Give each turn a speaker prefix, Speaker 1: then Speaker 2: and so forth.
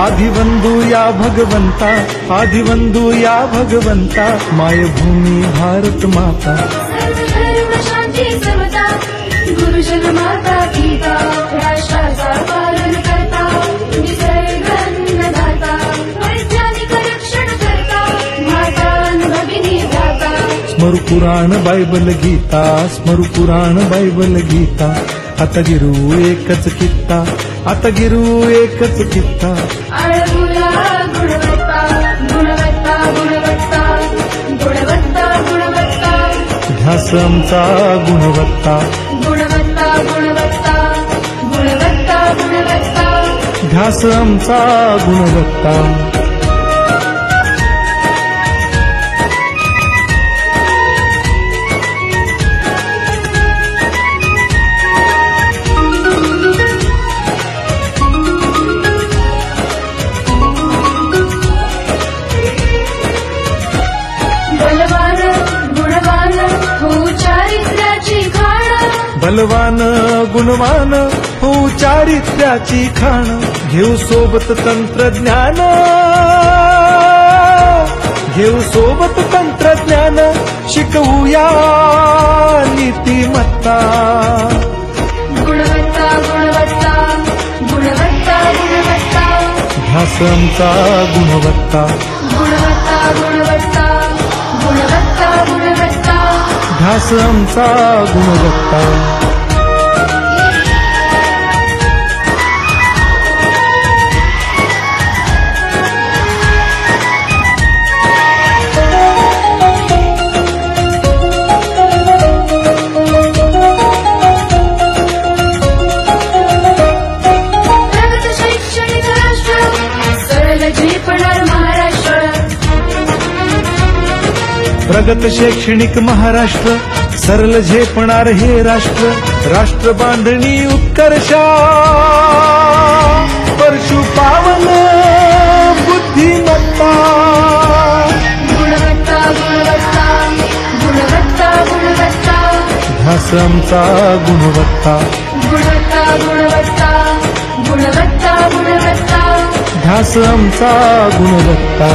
Speaker 1: आदिवंदू या भगवंता, आदिवंदू या भगवंता, मायभूमी भारत माता.
Speaker 2: सर्वधर्म शांती समता, गुरुजन माता पिता, राष्ट्राचा पालन करता, निसर्ग अन्नदाता, वैज्ञानिक रक्षण करता, माता भगिनी दाता.
Speaker 1: स्मरू पुराण बायबल गीता, स्मरू पुराण बायबल गीता. आता गिरू एकच कित्ता, आता गिरू एकच कित्ता.
Speaker 2: आळमुला गुणवत्ता, गुणवत्ता, गुणवत्ता, गुणवत्ता, गुणवत्ता.
Speaker 1: ध्यास आमचा गुणवत्ता,
Speaker 2: गुणवत्ता, गुणवत्ता, गुणवत्ता, गुणवत्ता.
Speaker 1: ध्यास आमचा गुणवत्ता.
Speaker 2: बलवान गुणवान हो चारित्र्याची खाण,
Speaker 1: बलवान गुणवान हो चारित्र्याची खाण. घेऊ सोबत तंत्रज्ञान, घेऊ सोबत तंत्रज्ञान, शिकवूया नीतिमत्ता.
Speaker 2: गुणवत्ता, गुणवत्ता, गुणवत्ता, गुणवत्ता.
Speaker 1: ध्यास आमचा गुणवत्ता,
Speaker 2: गुणवत्ता, गुणवत्ता, गुणवत्ता, गुणवत्ता.
Speaker 1: ध्यास आमचा गुणवत्ता.
Speaker 2: प्रगत शैक्षणिक राष्ट्र, सरळ झेपणार महाराष्ट्र.
Speaker 1: प्रगत शैक्षणिक महाराष्ट्र, सरल झेपणार हे राष्ट्र. राष्ट्र बांधणी उत्कर्षा, परशु पावन बुद्धिमत्ता.
Speaker 2: गुणवत्ता, गुणवत्ता, गुणवत्ता, गुणवत्ता.
Speaker 1: ध्यास आमचा गुणवत्ता,
Speaker 2: गुणवत्ता, गुणवत्ता, गुणवत्ता, गुणवत्ता.
Speaker 1: ध्यास आमचा गुणवत्ता.